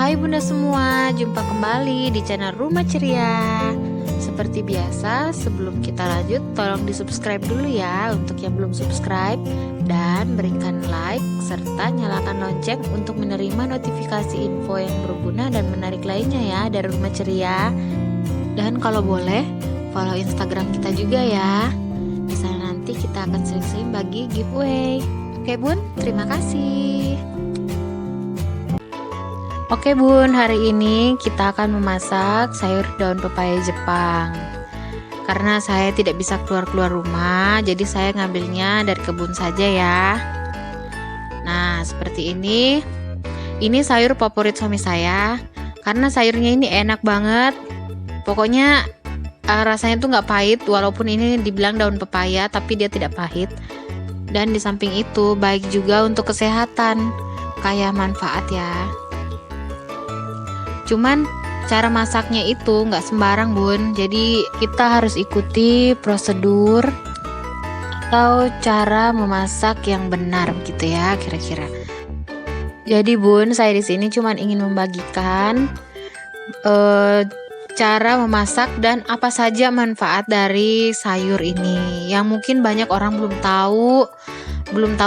Hai Bunda semua, jumpa kembali di channel Rumah Ceria. Seperti biasa, sebelum kita lanjut, tolong di subscribe dulu ya untuk yang belum subscribe, dan berikan like serta nyalakan lonceng untuk menerima notifikasi info yang berguna dan menarik lainnya ya dari Rumah Ceria. Dan kalau boleh, follow Instagram kita juga ya. Di sana nanti kita akan sering-sering bagi giveaway. Oke Bun, terima kasih. Oke Bun, hari ini kita akan memasak sayur daun pepaya Jepang. Karena saya tidak bisa keluar-keluar rumah, jadi saya ngambilnya dari kebun saja ya. Nah, seperti ini. Ini sayur favorit suami saya, karena sayurnya ini enak banget. Pokoknya rasanya tuh nggak pahit, walaupun ini dibilang daun pepaya, tapi dia tidak pahit. Dan di samping itu baik juga untuk kesehatan, kaya manfaat ya. Cuman cara masaknya itu nggak sembarang Bun, jadi kita harus ikuti prosedur atau cara memasak yang benar gitu ya kira-kira. Jadi Bun, saya di sini cuman ingin membagikan cara memasak dan apa saja manfaat dari sayur ini yang mungkin banyak orang belum tahu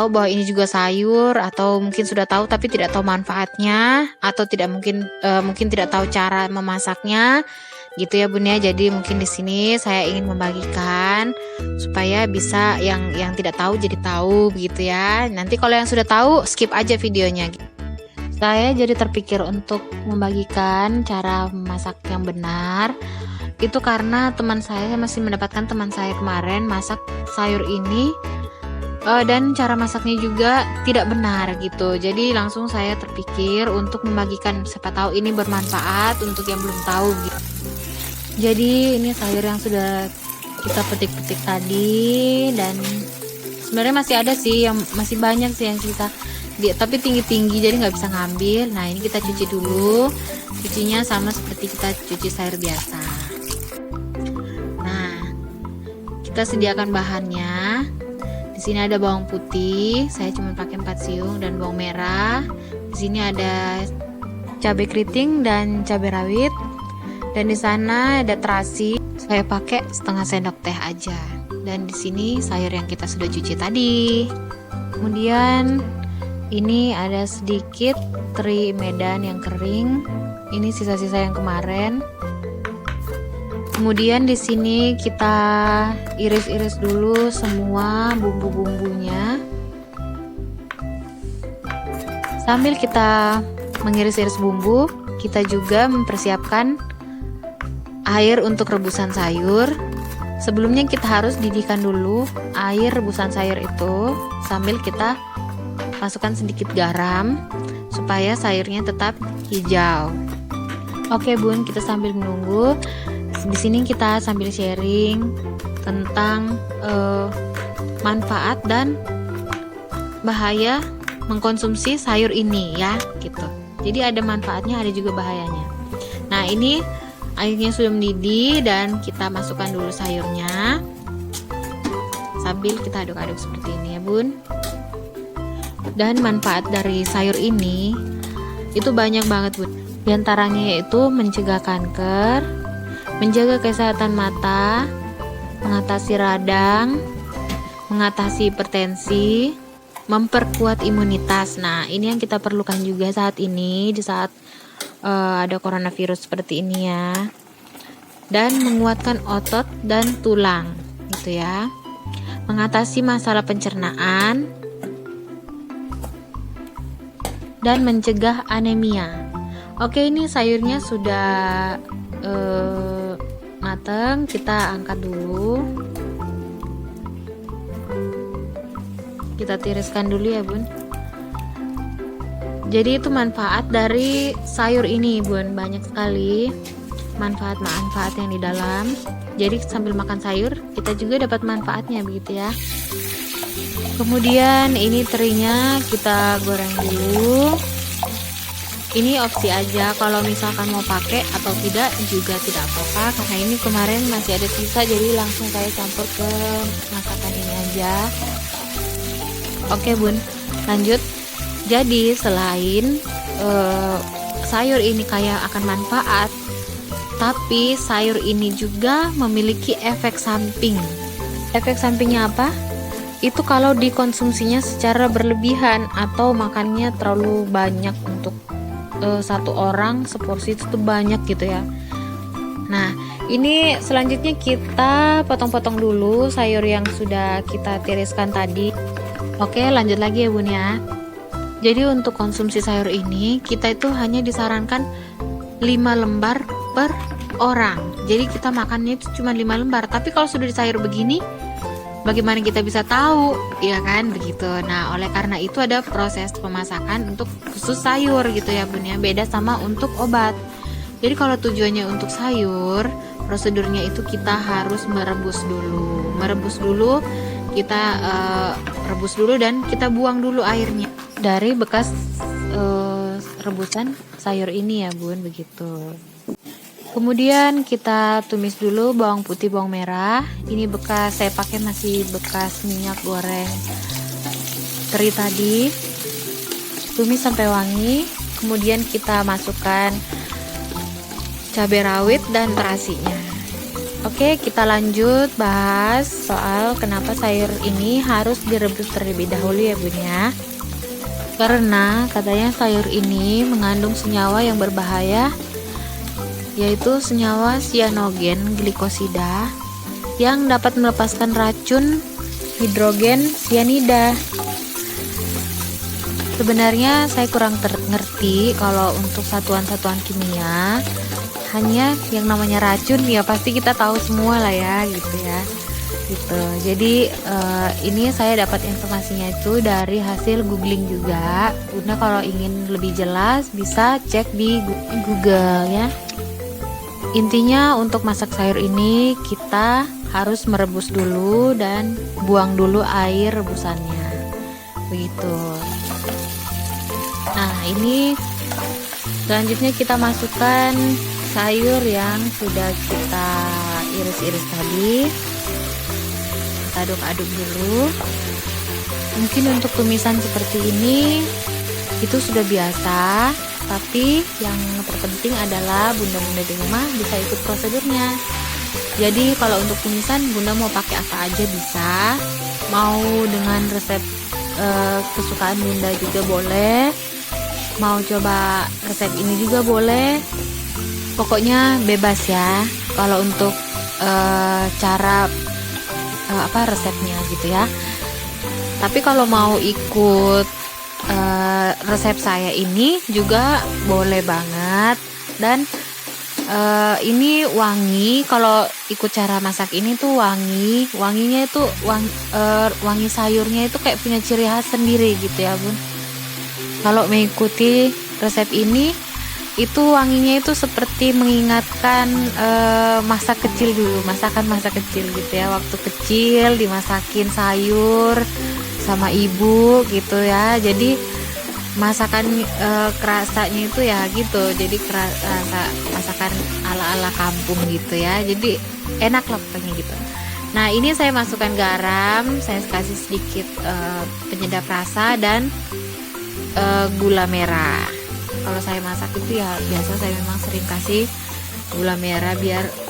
bahwa ini juga sayur, atau mungkin sudah tahu tapi tidak tahu manfaatnya, atau tidak mungkin tidak tahu cara memasaknya gitu ya Bun ya. Jadi mungkin di sini saya ingin membagikan supaya bisa yang tidak tahu jadi tahu gitu ya. Nanti kalau yang sudah tahu skip aja videonya. Saya jadi terpikir untuk membagikan cara memasak yang benar itu karena saya masih mendapatkan teman saya kemarin masak sayur ini dan cara masaknya juga tidak benar gitu. Jadi langsung saya terpikir untuk membagikan, siapa tahu ini bermanfaat untuk yang belum tahu gitu. Jadi ini sayur yang sudah kita petik-petik tadi, dan sebenarnya masih ada sih, yang masih banyak sih yang tapi tinggi-tinggi jadi nggak bisa ngambil. Nah ini kita cuci dulu, cucinya sama seperti kita cuci sayur biasa. Nah kita sediakan bahannya. Di sini ada bawang putih, saya cuma pakai 4 siung, dan bawang merah. Di sini ada cabai keriting dan cabai rawit. Dan di sana ada terasi, saya pakai setengah sendok teh aja. Dan di sini sayur yang kita sudah cuci tadi. Kemudian ini ada sedikit teri Medan yang kering. Ini sisa-sisa yang kemarin. Kemudian di sini kita iris-iris dulu semua bumbu-bumbunya. Sambil kita mengiris-iris bumbu, kita juga mempersiapkan air untuk rebusan sayur. Sebelumnya kita harus didihkan dulu air rebusan sayur itu, sambil kita masukkan sedikit garam supaya sayurnya tetap hijau. Oke Bun, kita sambil menunggu. Di sini kita sambil sharing tentang manfaat dan bahaya mengkonsumsi sayur ini ya gitu. Jadi ada manfaatnya, ada juga bahayanya. Nah ini airnya sudah mendidih dan kita masukkan dulu sayurnya sambil kita aduk-aduk seperti ini ya Bun. Dan manfaat dari sayur ini itu banyak banget Bun. Di antaranya yaitu mencegah kanker, menjaga kesehatan mata, mengatasi radang, mengatasi hipertensi, memperkuat imunitas. Nah, ini yang kita perlukan juga saat ini, di saat ada coronavirus seperti ini ya. Dan menguatkan otot dan tulang, gitu ya. Mengatasi masalah pencernaan dan mencegah anemia. Oke, ini sayurnya sudah mateng, kita angkat dulu, kita tiriskan dulu ya Bun. Jadi itu manfaat dari sayur ini Bun, banyak sekali manfaat yang di dalam. Jadi sambil makan sayur kita juga dapat manfaatnya begitu ya. Kemudian ini terinya kita goreng dulu. Ini opsi aja, kalau misalkan mau pakai atau tidak juga tidak apa-apa, karena ini kemarin masih ada sisa, jadi langsung saya campur ke masakan ini aja. Oke Bun, lanjut. Jadi selain sayur ini kaya akan manfaat, tapi sayur ini juga memiliki efek samping. Efek sampingnya apa? Itu kalau dikonsumsinya secara berlebihan atau makannya terlalu banyak untuk satu orang, seporsi itu tuh banyak gitu ya. Nah, ini selanjutnya kita potong-potong dulu sayur yang sudah kita tiriskan tadi. Oke, lanjut lagi ya Bun ya. Jadi untuk konsumsi sayur ini kita itu hanya disarankan 5 lembar per orang. Jadi kita makannya itu cuma 5 lembar. Tapi kalau sudah di sayur begini, bagaimana kita bisa tahu, ya kan begitu. Nah, oleh karena itu ada proses pemasakan untuk khusus sayur gitu ya Bun ya. Beda sama untuk obat. Jadi kalau tujuannya untuk sayur, prosedurnya itu kita harus merebus dulu. Kita rebus dulu dan kita buang dulu airnya dari bekas rebusan sayur ini ya Bun, begitu. Kemudian kita tumis dulu bawang putih, bawang merah. Ini bekas, saya pakai masih bekas minyak goreng teri tadi. Tumis sampai wangi. Kemudian kita masukkan cabai rawit dan terasinya. Oke, kita lanjut bahas soal kenapa sayur ini harus direbus terlebih dahulu ya Bun ya. Karena katanya sayur ini mengandung senyawa yang berbahaya, yaitu senyawa sianogen glikosida yang dapat melepaskan racun hidrogen sianida. Sebenarnya saya kurang ngerti kalau untuk satuan-satuan kimia, hanya yang namanya racun ya pasti kita tahu semua lah ya gitu ya. Gitu. Jadi ini saya dapat informasinya itu dari hasil googling juga. Bunda kalau ingin lebih jelas bisa cek di Google ya. Intinya untuk masak sayur ini kita harus merebus dulu dan buang dulu air rebusannya. Begitu. Nah, ini selanjutnya kita masukkan sayur yang sudah kita iris-iris tadi. Kita aduk-aduk dulu. Mungkin untuk tumisan seperti ini itu sudah biasa, tapi yang terpenting adalah bunda-bunda di rumah bisa ikut prosedurnya. Jadi kalau untuk tumisan bunda mau pakai apa aja bisa, mau dengan resep kesukaan bunda juga boleh, mau coba resep ini juga boleh, pokoknya bebas ya kalau untuk cara resepnya gitu ya. Tapi kalau mau ikut resep saya ini juga boleh banget. Dan ini wangi, kalau ikut cara masak ini tuh wanginya itu wangi sayurnya itu kayak punya ciri khas sendiri gitu ya Bun. Kalau mengikuti resep ini itu wanginya itu seperti mengingatkan masa kecil dulu, masakan masa kecil gitu ya, waktu kecil dimasakin sayur sama ibu gitu ya. Jadi masakan kerasanya itu ya gitu, jadi kerasa masakan ala-ala kampung gitu ya, jadi enak lah pokoknya gitu. Nah, ini saya masukkan garam, saya kasih sedikit penyedap rasa dan gula merah. Kalau saya masak itu ya biasa saya memang sering kasih gula merah,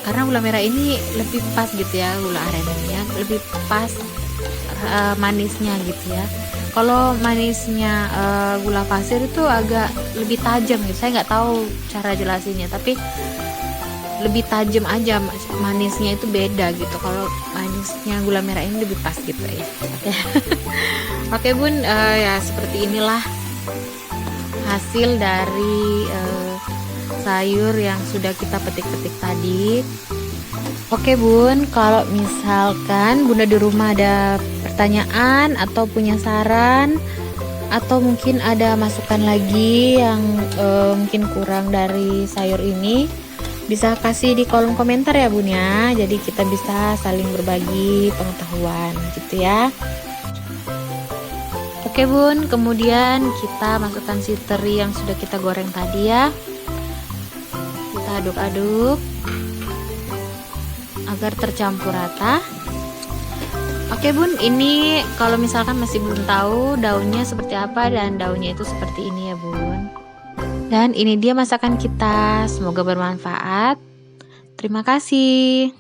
karena gula merah ini lebih pas gitu ya, gula arenanya lebih pas manisnya gitu ya. Kalau manisnya gula pasir itu agak lebih tajam gitu, saya nggak tahu cara jelasinnya, tapi lebih tajam aja manisnya itu beda gitu. Kalau manisnya gula merah ini lebih pas gitu ya. Oke Bun, ya seperti inilah hasil dari sayur yang sudah kita petik-petik tadi. Oke Bun, kalau misalkan Bunda di rumah ada pertanyaan atau punya saran, atau mungkin ada masukan lagi yang mungkin kurang dari sayur ini, bisa kasih di kolom komentar ya Bun ya. Jadi kita bisa saling berbagi pengetahuan gitu ya. Oke Bun, kemudian kita masukkan si teri yang sudah kita goreng tadi ya. Kita aduk-aduk agar tercampur rata. Oke Bun, ini kalau misalkan masih belum tahu daunnya seperti apa, dan daunnya itu seperti ini ya Bun. Dan ini dia masakan kita. Semoga bermanfaat. Terima kasih.